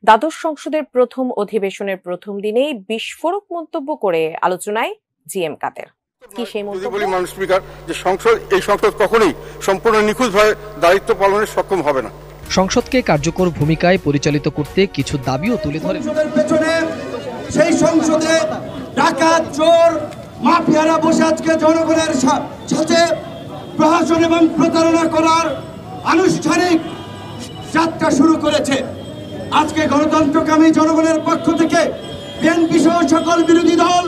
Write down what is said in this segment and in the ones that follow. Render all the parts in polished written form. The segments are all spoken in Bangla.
দ্বাদশ সংসদের প্রথম অধিবেশনের প্রথম দিনেই বিস্ফোরক মন্তব্য করে আলোচনায় জিএম কাদের। কি সেই মন্তব্য? মাননীয় স্পিকার, যে এই সংসদ কখনোই সম্পূর্ণ নিখুঁতভাবে দায়িত্ব পালনে সক্ষম হবে না। সংসদকে কার্যকর ভূমিকায় পরিচালিত করতে কিছু দাবিও তুলে ধরেন। সেই সংসদে ডাকাত, চোর, মাফিয়ারা বসে আজকে জনগণের সাথে প্রহসন এবং প্রতারণা করার আনুষ্ঠানিক যাত্রা শুরু করেছে। আজকে গণতন্ত্রকামী জনগণের পক্ষ থেকে বিএনপি সহ সকল বিরোধী দল।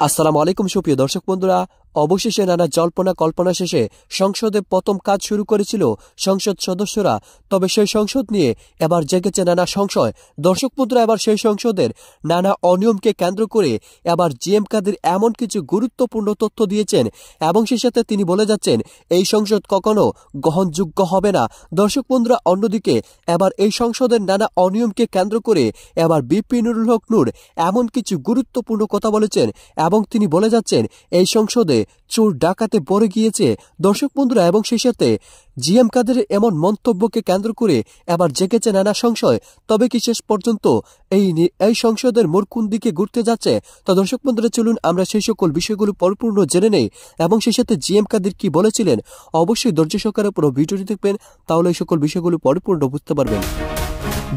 আসসালামু আলাইকুম সুপ্রিয় দর্শক বন্ধুরা, অবশেষে নানা জল্পনা কল্পনা শেষে সংসদে প্রথম কাজ শুরু করেছিল সংসদ সদস্যরা। তবে সেই সংসদ নিয়ে এবার জেগেছে নানা সংশয়। দর্শক বন্ধুরা, এবার সেই সংসদের নানা অনিয়মকে কেন্দ্র করে এবার জিএম কাদের এমন কিছু গুরুত্বপূর্ণ তথ্য দিয়েছেন এবং সেই সাথে তিনি বলে যাচ্ছেন এই সংসদ কখনো গ্রহণযোগ্য হবে না। দর্শক বন্ধুরা, অন্যদিকে এবার এই সংসদের নানা অনিয়মকে কেন্দ্র করে এবার বিপি নুরুল হক নূর এমন কিছু গুরুত্বপূর্ণ কথা বলেছেন এবং তিনি বলে যাচ্ছেন এই সংসদে চোর ডাকাতে ভরে গিয়েছে। দর্শক বন্ধুরা, এবং সেই সাথে জিএম কাদের এমন মন্তব্যকে কেন্দ্র করে এবার জেগেছে নানা সংশয়। তবে কি শেষ পর্যন্ত এই সংসদের মোড় কোন দিকে ঘুরতে যাচ্ছে? তো দর্শক বন্ধুরা, চলুন আমরা সেই সকল বিষয়গুলো পরিপূর্ণ জেনে নেই এবং সেই সাথে জিএম কাদের কি বলেছিলেন। অবশ্যই ধৈর্য সহকারে পুরো ভিডিওটি দেখবেন, তাহলে এই সকল বিষয়গুলো পরিপূর্ণ বুঝতে পারবেন।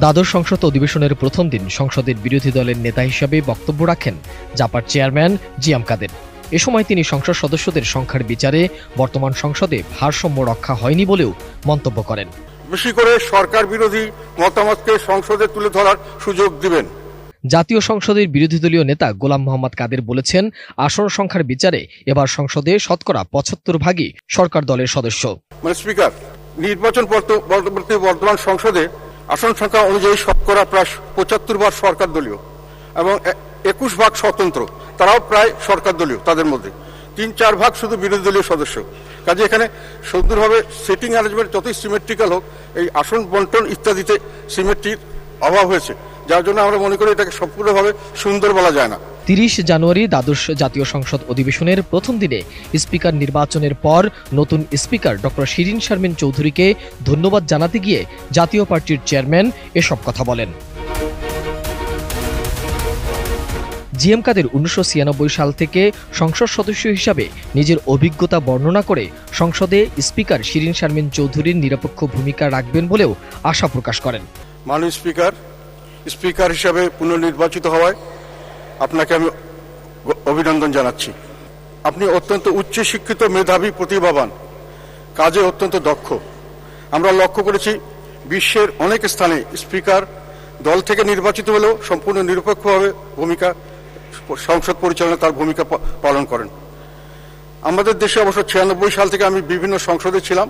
দ্বাদশ সংসদ অধিবেশনের প্রথম দিন সংসদের বিরোধী দলের নেতা হিসেবে বক্তব্য রাখেন জাপার চেয়ারম্যান জিএম কাদের। এ সময় তিনি সংসদ সদস্যদের সংখ্যার বিচারে বর্তমান সংসদে ভারসাম্য রক্ষা হয়নি বলেও মন্তব্য করেন। বেশি করে সরকার বিরোধী মতামতকে সংসদে তুলে ধরার সুযোগ দিবেন। জাতীয় সংসদের বিরোধী দলীয় নেতা গোলাম মোহাম্মদ কাদের বলেছেন, আসন সংখ্যার বিচারে এবার সংসদে শতকরা ৭৫ ভাগই সরকার দলের সদস্য। স্পিকার, নির্বাচন পরবর্তী বর্তমান সংসদে আসন সংখ্যা অনুযায়ী শতকরা প্রায় ৭৫ ভাগ সরকার দলীয় এবং ২১ ভাগ স্বতন্ত্র, তারাও প্রায় সরকার দলীয়। তাদের মধ্যে ৩-৪ ভাগ শুধু বিরোধী দলীয় সদস্য। কাজে এখানে সুন্দরভাবে সেটিং অ্যারেঞ্জমেন্ট যতই সিমেট্রিক্যাল হোক, এই আসন বন্টন ইত্যাদিতে সিমেট্রির অভাব হয়েছে, যার জন্য আমরা মনে করি এটাকে সম্পূর্ণভাবে সুন্দর বলা যায় না। ৩০ জানুয়ারি দ্বাদশ জাতীয় সংসদ অধিবেশনের প্রথম দিনে স্পিকার নির্বাচনের পর নতুন স্পিকার ডক্টর শিরিন শারমিন চৌধুরীকে ধন্যবাদ জানাতে গিয়ে জাতীয় পার্টির চেয়ারম্যান এসব কথা বলেন। জিএম কাদের ১৯৯৬ সাল থেকে সংসদ সদস্য হিসাবে নিজের অভিজ্ঞতা বর্ণনা করে সংসদে স্পিকার শিরিন শারমিন চৌধুরীর নিরপেক্ষ ভূমিকা রাখবেন বলেও আশা প্রকাশ করেন। মাননীয় স্পিকার হিসাবে পুনর্নির্বাচিত হওয়ায় আপনাকে আমি অভিনন্দন জানাচ্ছি। আপনি অত্যন্ত উচ্চ শিক্ষিত, মেধাবী, প্রতিভাবান, কাজে অত্যন্ত দক্ষ। আমরা লক্ষ্য করেছি বিশ্বের অনেক স্থানে স্পিকার দল থেকে নির্বাচিত হলেও সম্পূর্ণ নিরপেক্ষভাবে সংসদ পরিচালনা তার ভূমিকা পালন করেন। আমাদের দেশে অবশ্য ৯৬ সাল থেকে আমি বিভিন্ন সংসদে ছিলাম।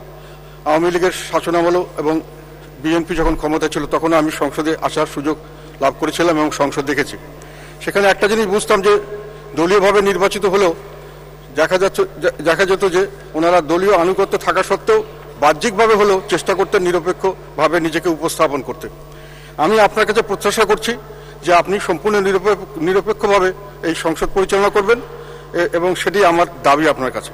আওয়ামী লীগের শাসনামলেও এবং বিএনপি যখন ক্ষমতা ছিল তখনও আমি সংসদে আসার সুযোগ লাভ করেছিলাম এবং সংসদ দেখেছি। সেখানে একটা জিনিস বুঝতাম যে দলীয়ভাবে নির্বাচিত হলেও দেখা যেত যে ওনারা দলীয় আনুগত্য থাকা সত্ত্বেও বাহ্যিকভাবে হলেও চেষ্টা করতেন নিরপেক্ষভাবে নিজেকে উপস্থাপন করতে। আমি আপনার কাছে প্রত্যাশা করছি যে আপনি সম্পূর্ণ নিরপেক্ষভাবে এই সংসদ পরিচালনা করবেন এবং সেটি আমার দাবি আপনার কাছে।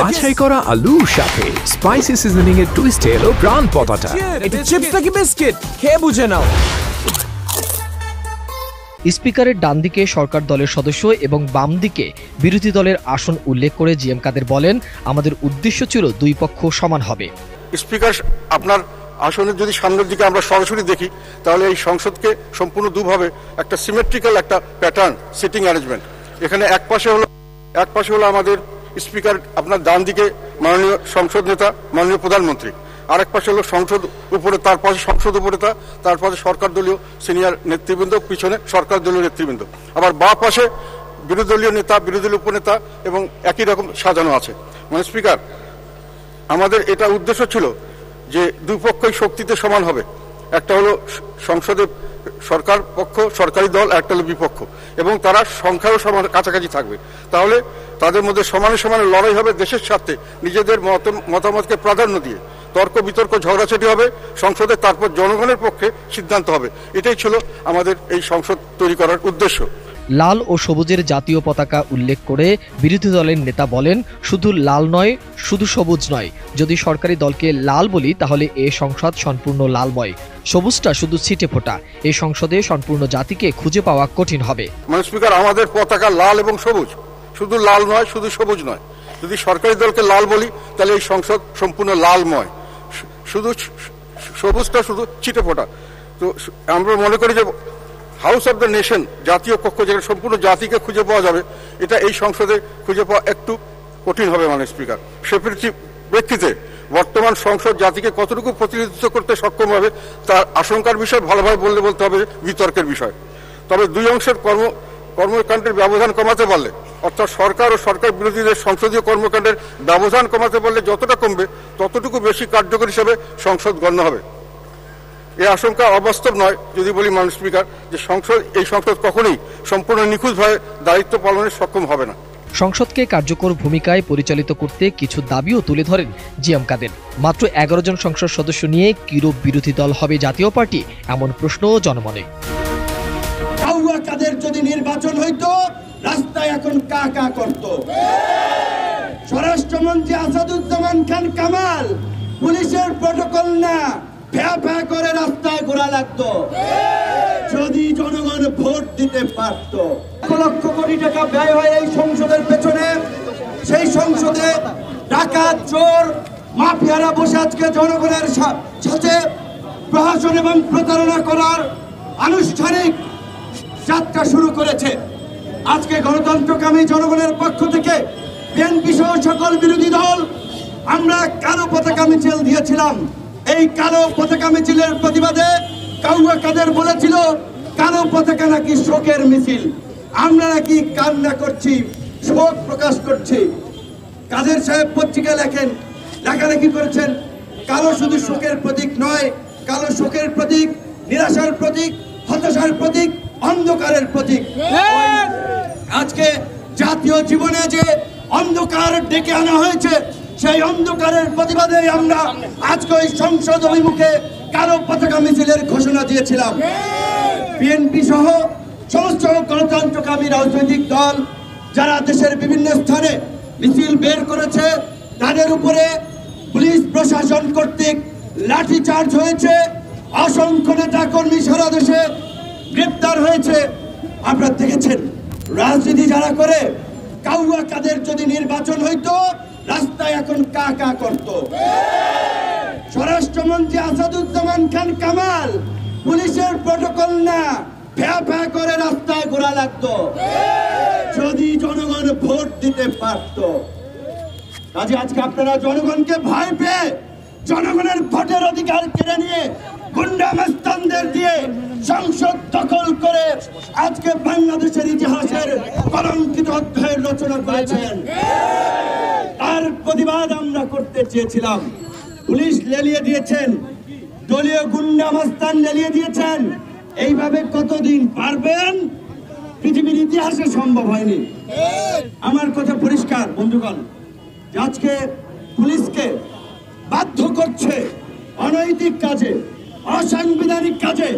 বাছাই করা আলুর সাথে স্পাইসি সিজনিং এর টুইস্টে এলো প্রাণ পতাটা। এটা চিপস নাকি বিস্কিট, খেয়ে বুঝে নাও। স্পিকারের ডান দিকে সরকার দলের সদস্য এবং বাম দিকে বিরোধী দলের আসন উল্লেখ করে জিএম কাদের বলেন, আমাদের উদ্দেশ্য ছিল দুই পক্ষ সমান হবে। স্পিকার আপনার আসনের যদি সামনের দিকে আমরা সরাসরি দেখি তাহলে এই সংসদকে সম্পূর্ণ দুভাবে একটা সিমেট্রিক্যাল একটা প্যাটার্ন সিটিং অ্যারেঞ্জমেন্ট। এখানে এক পাশে হলো আমাদের স্পিকার, আপনার ডান দিকে মাননীয় সংসদ নেতা মাননীয় প্রধানমন্ত্রী, আরেক পাশে হলো সংসদ উপরে, তার পাশে সংসদ উপনেতা, তার পাশে সরকার দলীয় সিনিয়র নেতৃবৃন্দ, পিছনে সরকার দলীয় নেতৃবৃন্দ, আবার বাঁ পাশে বিরোধী দলীয় নেতা, বিরোধী দলীয় উপনেতা এবং একই রকম সাজানো আছে। স্পিকার, আমাদের এটা উদ্দেশ্য ছিল যে দুই পক্ষই শক্তিতে সমান হবে। একটা হলো সংসদে সরকার পক্ষ, সরকারি দল, একটা হলো বিপক্ষ, এবং তারা সংখ্যাও সমান কাছাকাছি থাকবে। তাহলে তাদের মধ্যে সমানে সমানে লড়াই হবে দেশের স্বার্থে, নিজেদের মতামতকে প্রাধান্য দিয়ে তর্ক বিতর্ক ঝগড়াঝাটি হবে সংসদে, তারপর জনগণের পক্ষে সিদ্ধান্ত হবে। এটাই ছিল আমাদের এই সংসদ তৈরি করার উদ্দেশ্য। লাল ও সবুজের জাতীয় পতাকা উল্লেখ করে বিরোধী দলের নেতা বলেন, শুধু লাল নয়, শুধু সবুজ নয়, যদি সরকারি দলকে লাল বলি তাহলে এ সংসদ সম্পূর্ণ লালময়, সবুজটা শুধু ছিটে ফোটা, এ সংসদে সম্পূর্ণ জাতিকে খুঁজে পাওয়া কঠিন হবে। মাননীয় স্পিকার, আমাদের পতাকা লাল এবং সবুজ, শুধু লাল নয়, শুধু সবুজ নয়, যদি সরকারি দলকে লাল বলি তাহলে এই সংসদ সম্পূর্ণ লালময়, শুধু সবুজটা শুধু ছিটে ফোটা। তো আমরা মনে করি যে হাউস অব দ্য নেশন, জাতীয় কক্ষ, যেখানে সম্পূর্ণ জাতিকে খুঁজে পাওয়া যাবে, এটা এই সংসদে খুঁজে পাওয়া একটু কঠিন হবে মাননীয় স্পিকার। সে প্রেক্ষিতে বর্তমান সংসদ জাতিকে কতটুকু প্রতিনিধিত্ব করতে সক্ষম হবে তার আশঙ্কার বিষয়, ভালোভাবে বলতে হবে বিতর্কের বিষয়। তবে দুই অংশের কর্মকাণ্ডের ব্যবধান কমাতে পারলে, অর্থাৎ সরকার ও সরকার বিরোধীদের সংসদীয় কর্মকাণ্ডের ব্যবধান কমাতে পারলে যতটা কমবে ততটুকু বেশি কার্যকর হিসেবে সংসদ গণ্য হবে। এই আশঙ্কা অবাস্তব নয় যদি বলি মাননীয় স্পিকার যে এই সংসদ কখনোই সম্পূর্ণ নিখুঁতভাবে দায়িত্ব পালনে সক্ষম হবে না। সংসদকে কার্যকর ভূমিকায় পরিচালিত করতে কিছু দাবিও তুলে ধরেন জিএম কাদের। মাত্র 11 জন সংসদ সদস্য নিয়ে কিরূপ বিরোধী দল হবে জাতীয় পার্টি, এমন প্রশ্নও জনমনে। কাউয়া কাদের যদি নির্বাচন হইতো, রাস্তায় এখন কা কা করত। স্বরাষ্ট্রমন্ত্রী আসাদুজ্জামান খান কামাল পুলিশের প্রটোকল না ফ্যা ফ্যা করে রাস্তায় ঘোরা লাগতো যদি জনগণ ভোট দিতে পারত। লক্ষ কোটি টাকা ব্যয় হয় এই সংসদের পেছনে। সেই সংসদে ডাকাত, চোর, মাফিয়ারা বসে আজকে জনগণের সাথে প্রহসন এবং প্রতারণা করার আনুষ্ঠানিক যাত্রা শুরু করেছে। আজকে গণতন্ত্রকামী জনগণের পক্ষ থেকে বিএনপি সহ সকল বিরোধী দল আমরা কালো পতাকা মিছিল দিয়েছিলাম। এই কালো পতাকা মিছিলের প্রতিবাদে কাউয়া কাদের বলেছিল কালো পতাকা নাকি শোকের মিছিল, আমরা নাকি কান্না করছি, শোক প্রকাশ করছি। কাদের সাহেব পত্রিকায় লেখালেখি করেছেন, কালো শুধু শোকের প্রতীক নয়, কালো শোকের প্রতীক, নিরাশার প্রতীক, হতাশার প্রতীক, অন্ধকারের প্রতীক। আজকে জাতীয় জীবনে যে অন্ধকার ডেকে আনা হয়েছে, সেই অন্ধকারের প্রতিবাদে আমরা আজকে ওই সংসদ অভিমুখে কালো পতাকা মিছিলের ঘোষণা দিয়েছিলাম। বিএনপি সহ সমস্ত গণতন্ত্রকামী রাজনৈতিক দল যারা দেশের বিভিন্ন স্থানে মিছিল বের করেছে, তাদের উপরে পুলিশ প্রশাসন কর্তৃক লাঠিচার্জ হয়েছে। অসংখ্য নেতা কর্মী সারা দেশে গ্রেপ্তার হয়েছে। আপনারা দেখেছেন রাজনীতি যারা করে, কাউয়া কাদের যদি নির্বাচন হইতো, রাস্তায় এখন কা কা করত। স্বরাষ্ট্রমন্ত্রী আসাদুজ্জামান খান কামাল পুলিশের প্রটোকল না ফ্যা ফ্যা করে রাস্তায় ঘোরা লাগতো যদি জনগণ ভোট দিতে পারত। কাজে আজকে আপনারা জনগণকে ভয় পেয়ে জনগণের ভোটের অধিকার কেড়ে নিয়ে গুন্ডা মাস্তানদের দিয়ে সংসদ দখল করে আজকে বাংলাদেশের ইতিহাসের কলঙ্কিত অধ্যায়ের রচনা করেছেন। তার প্রতিবাদ আমরা করতে চেয়েছিলাম। পুলিশ লেলিয়ে দিয়েছেন, দলীয় গুন্ডা মাস্তান লেলিয়ে দিয়েছেন। এইভাবে কতদিন পারবেন? পৃথিবীর ইতিহাসে সম্ভব হয়নি। আমার কথা পরিষ্কার বন্ধুগণ, আজকে পুলিশকে বাধ্য করছে অনৈতিক কাজে, অসাংবিধানিক কাজে,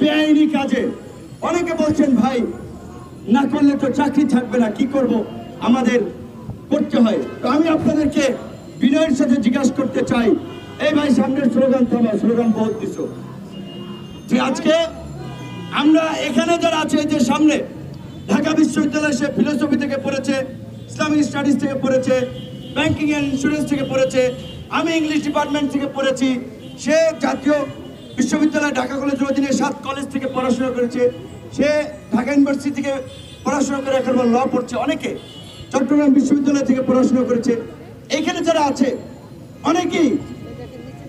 বেআইনি কাজে। অনেকে বলছেন ভাই না করলে তো চাকরি থাকবে না, কি করব, আমাদের করতে হয়। তো আমি আপনাদেরকে বিনয়ের সাথে জিজ্ঞাসা করতে চাই, এই ভাই সামনের স্লোগান থামা, স্লোগান বহুত দিছো যে আজকে আমরা এখানে যারা আছে, এই যে সামনে ঢাকা বিশ্ববিদ্যালয়ে সে ফিলোসফি থেকে পড়েছে, ইসলামিক স্টাডিজ থেকে পড়েছে, ব্যাংকিং অ্যান্ড ইন্স্যুরেন্স থেকে পড়েছে, আমি ইংলিশ ডিপার্টমেন্ট থেকে পড়েছি, সে জাতীয় বিশ্ববিদ্যালয় ঢাকা কলেজের অধীনে 7 কলেজ থেকে পড়াশোনা করেছে, সে ঢাকা ইউনিভার্সিটি থেকে পড়াশোনা করে এখন ল পড়ছে, অনেকে চট্টগ্রাম বিশ্ববিদ্যালয় থেকে পড়াশোনা করেছে। এখানে যারা আছে অনেকেই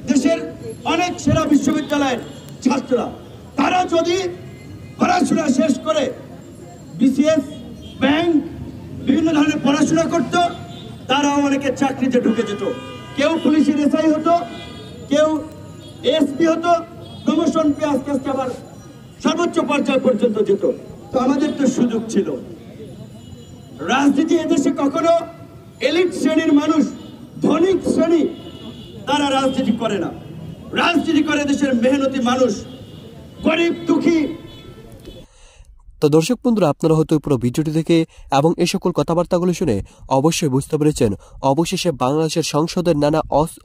দেশের অনেক সেরা বিশ্ববিদ্যালয়ের ছাত্ররা। তারা যদি পড়াশোনা শেষ করে বিসিএস, ব্যাংক, বিভিন্ন ধরনের পড়াশোনা করত, তারাও অনেকে চাকরিতে ঢুকে যেত। কেউ পুলিশের এসআই হতো, কেউ এসপি হতো, প্রমোশন পেয়ে আস্তে আস্তে আবার সর্বোচ্চ পর্যায় পর্যন্ত যেত। তো আমাদের তো সুযোগ ছিল। রাজনীতি এদেশে কখনো এলিট শ্রেণীর মানুষ, ধনিক শ্রেণী, তারা রাজনীতি করে না। রাজনীতি করে দেশের মেহনতি মানুষ, গরিব দুঃখী। তো দর্শক বন্ধুরা, আপনারা হয়তো পুরো ভিডিওটি দেখে এবং এই সকল কথাবার্তাগুলো শুনে অবশ্যই বুঝতে পেরেছেন অবশেষে বাংলাদেশের সংসদের নানা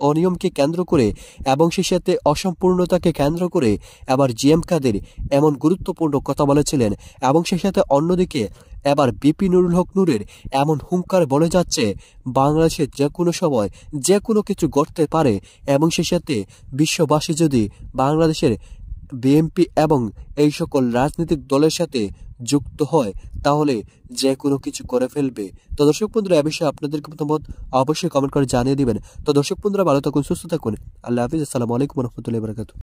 অনিয়মকে কেন্দ্র করে এবং সেই সাথে অসম্পূর্ণতাকে কেন্দ্র করে এবার জিএম কাদের এমন গুরুত্বপূর্ণ কথা বলেছিলেন এবং সেই সাথে অন্যদিকে এবার বিপি নুরুল হক নূরের এমন হুঙ্কার বলে যাচ্ছে বাংলাদেশে যে কোনো সময় যে কোনো কিছু ঘটতে পারে এবং সেই সাথে বিশ্ববাসী যদি বাংলাদেশের বিএনপি এবং এই সকল রাজনৈতিক দলের সাথে যুক্ত হয় তাহলে যে কোনো কিছু করে ফেলবে। তো দর্শক বন্ধুরা, এ বিষয়ে আপনাদের মতামত অবশ্যই কমেন্ট করে জানিয়ে দিবেন। তো দর্শক বন্ধুরা, ভালো থাকুন, সুস্থ থাকুন, আল্লাহ হাফিজ, আসসালামু আলাইকুম রহমতুল্লাহি ওয়া বারাকাতুহু।